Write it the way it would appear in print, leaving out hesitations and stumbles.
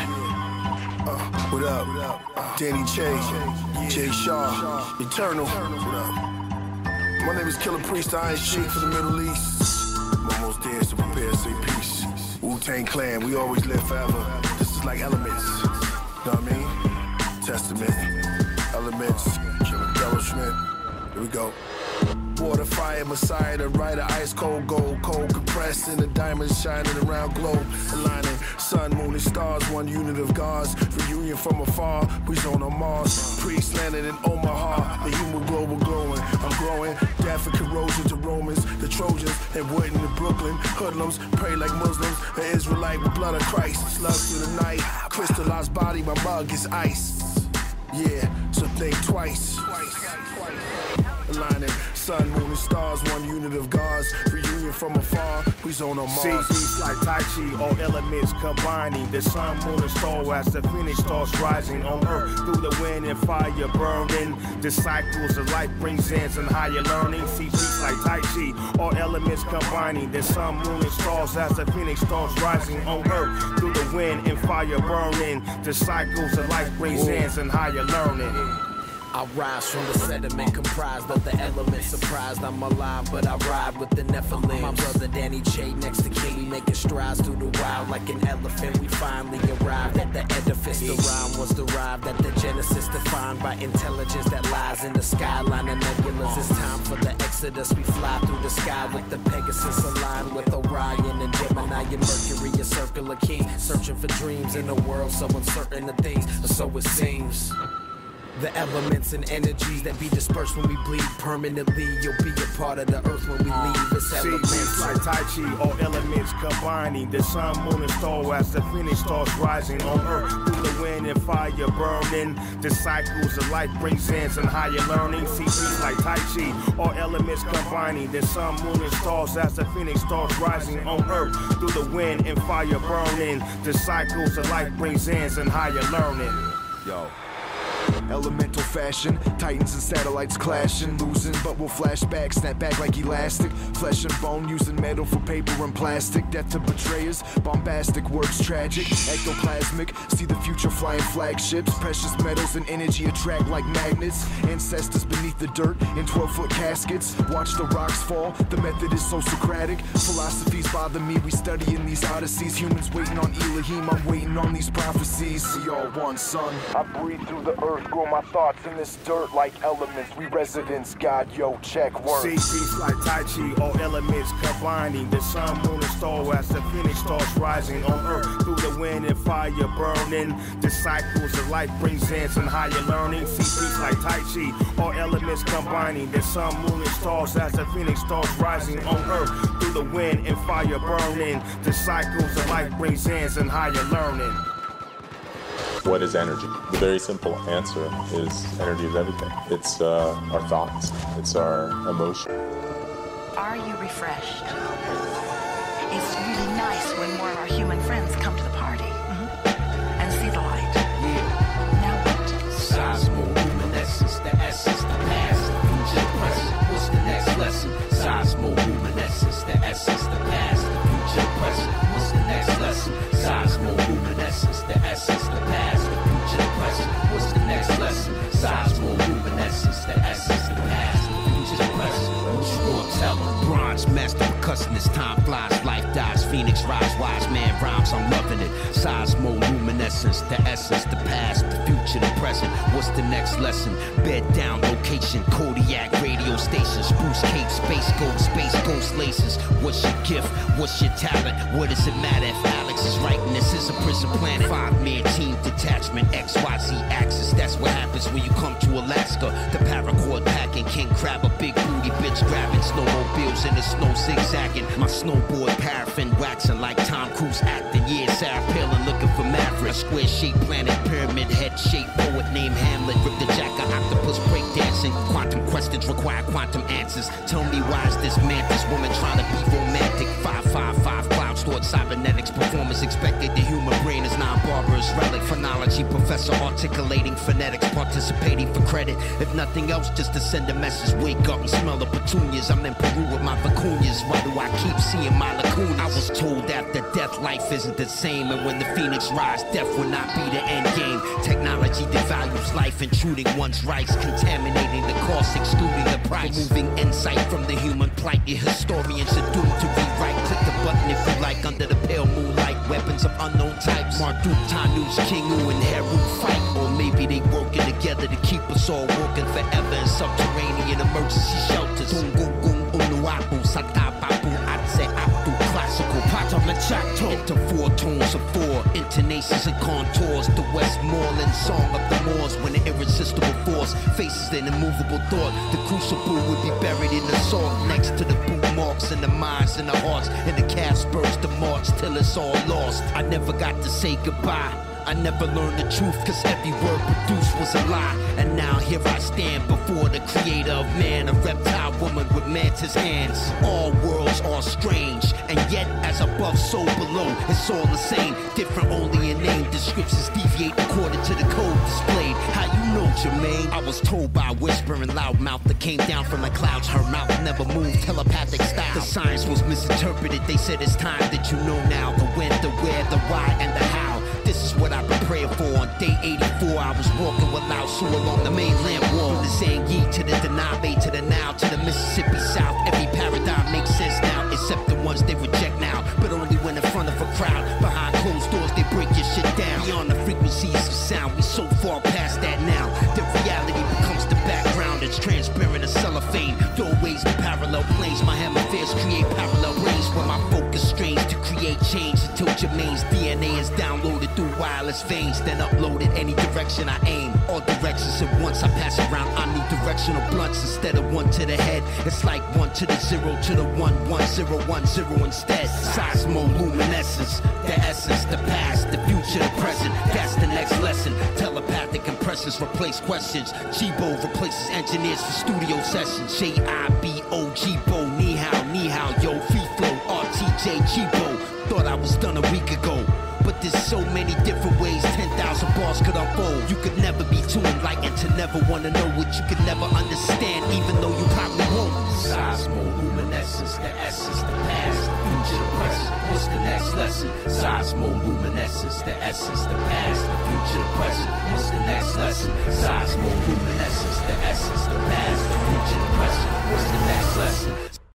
What up? Danny Che, Jay Shaw, Eternal. What up? My name is Killer Priest, I ain't shit for the Middle East. I'm almost there, so prepare to say peace. Wu-Tang Clan, we always live forever. This is like elements. Know what I mean? Testament, elements, embellishment. Here we go. Water, fire, Messiah, the writer, ice cold gold, cold compressed in the diamonds shining around globe, aligning sun, moon, and stars, one unit of gods, reunion from afar, we zone on Mars, priest landed in Omaha, the human global glowing, I'm growing, death and corrosion to Romans, the Trojans, and Woodin to Brooklyn, hoodlums, pray like Muslims, an Israelite with blood of Christ, slugs through the night, crystallized body, my mug is ice, yeah, so think twice. Aligning sun, moon, and stars, one unit of gods, reunion from afar, we zone on Mars. See, like Tai Chi, all elements combining. The sun, moon, and star as the phoenix starts rising on earth through the wind and fire burning. The cycles of life brings ends and higher learning. See, like Tai Chi, all elements combining. The sun, moon, and stars as the phoenix starts rising on earth through the wind and fire burning. The cycles of life brings ends and higher learning. I rise from the sediment comprised of the elements. Surprised I'm alive, but I ride with the Nephilim. My brother Danny Che next to King, we making strides through the wild like an elephant. We finally arrived at the edifice. The rhyme was derived at the genesis, defined by intelligence that lies in the skyline of nebulas. It's time for the exodus. We fly through the sky with the Pegasus aligned with Orion and Gemini and Mercury, a circular key, searching for dreams in a world so uncertain of things, or so it seems. The elements and energies that be dispersed when we bleed permanently. You'll be a part of the earth when we leave. It's elements like Tai Chi, all elements combining. The sun, moon, and star as the phoenix starts rising on earth through the wind and fire burning. The cycles of life brings ends and higher learning. See, like Tai Chi, all elements combining. The sun, moon, and stars as the phoenix starts rising on earth through the wind and fire burning. The cycles of life brings ends and higher learning. Yo. Elemental fashion, titans and satellites clashing, losing, but we'll flash back, snap back like elastic. Flesh and bone, using metal for paper and plastic. Death to betrayers, bombastic words tragic. Ectoplasmic, see the future flying flagships. Precious metals and energy attract like magnets. Ancestors beneath the dirt in 12-foot caskets. Watch the rocks fall, the method is so Socratic. Philosophies bother me, we study in these odysseys. Humans waiting on Elohim, I'm waiting on these prophecies. We all one, son. I breathe through the earth, grow my thoughts in this dirt like elements. We residents, God, yo, check work. See, peace like Tai Chi, all elements combining. The sun, moon, and star as the phoenix starts rising on earth through the wind and fire burning. The cycles of life brings ends and higher learning. See, peace like Tai Chi, all elements combining. The sun, moon, and stars as the phoenix starts rising on earth through the wind and fire burning. The cycles of life brings ends and higher learning. What is energy? The very simple answer is energy is everything. It's our thoughts. It's our emotion. Are you refreshed? It's really nice when more of our human friends come to the party and see the light. Now what? Seismoluminescence, the essence, the past, the future, the present. What's the next lesson? Seismoluminescence, the essence, the past, the future, the present. What's the next lesson? Seismoluminescence, the essence, the past, the future, the present. What's the next lesson? Seismoluminescence, the essence, the past, the future, the present. What you gonna tell them? Bronze master percussionist, time flies, life dies, phoenix rise, wise man rhymes, I'm loving it. Seismoluminescence, the essence, the past, the future, the present. What's the next lesson? Bed down location, Kodiak radio station, spruce cape, space ghost laces. What's your gift? What's your talent? What does it matter if Alex is right and this is a prison planet? 5-man team detachment, XYZ axis. That's what happens when you come to Alaska. The paracord packing, king crab, a big booty bitch grabbing, snowmobiles in the snow zigzagging. My snowboard paraffin waxing like Tom Cruise acting. Yeah, Sarah Palin looking for Maverick. A square-shaped planet, pyramid head-shaped poet named Hamlet. Rip the jack of octopus breakdancing. Quantum questions require quantum answers. Tell me why is this mantis woman trying to be romantic? 555 cloud stored cybernetics. Performance expected. The human brain is non-barbarous relic for knowledge Technology professor articulating phonetics, participating for credit. If nothing else, just to send a message. Wake up and smell the petunias. I'm in Peru with my vicuñas. Why do I keep seeing my lacunas? I was told after death, life isn't the same. And when the phoenix rise, death will not be the end game. Technology devalues life, intruding one's rights, contaminating the cost, excluding the price. Removing insight from the human plight. Your historians are doomed to rewrite. Click the button if you like. Under the pale moonlight, weapons of unknown types. Marduk, Tanu's, Kingu, and Heru fight. Or maybe they working together to keep us all working forever in subterranean emergency shelters. Tungung, Unuabu, Satababu, Atse, Abdu, classical, Pata Machato. Into four tones of four, intonations and contours. The Westmoreland song of the Moors. When an irresistible force faces an immovable thought, the crucible would be buried in the salt next to the boot marks in the minds and the hearts. And the calf spurs the march till it's all lost. I never got to say goodbye. I never learned the truth, cause every word produced was a lie. And now here I stand before the creator of man, a reptile woman with mantis hands. All worlds are strange, and yet as above, so below. It's all the same, different only in name. Descriptions deviate according to the code displayed. How you know, Jermaine? I was told by a whispering loudmouth that came down from the clouds. Her mouth never moved, telepathic style. The science was misinterpreted. They said it's time that you know now. The when, the where, the why, and the how. This is what I've been praying for. On day 84, I was walking with Lao Su along the mainland wall. From the Zangi to the Danabe to the Nile to the Mississippi South. Every paradigm makes sense now, except the ones they reject now. But only when in front of a crowd. Behind closed doors, they break your shit down. Beyond the frequencies of sound, we so far past that now. The reality becomes the background. It's transparent as cellophane. Doorways and parallel planes. My hemispheres create parallel range where my focus strains to create change until Jermaine's DNA is downloaded through wireless veins, then uploaded any direction I aim. All directions at once I pass around omnidirectional blunts instead of one to the head. It's like 1 to the 0 to the 1, 1, 0, 1, 0 instead. Seismoluminescence, the essence, the past, the future, the present. That's the next lesson. Telepathic impressions replace questions. Chibo replaces engineers for studio sessions. J-I-B-O, Jibo, ni hao, yo, free flow, RTJ, Chibo. Thought I was done a week ago. But there's so many different ways 10,000 bars could unfold. You could never be too enlightened to never want to know what you could never understand, even though you probably won't. Seismoluminescence, the essence, the past, the future, the present. What's the next lesson? Seismoluminescence, the essence, the past, the future, the present. What's the next lesson? Seismoluminescence.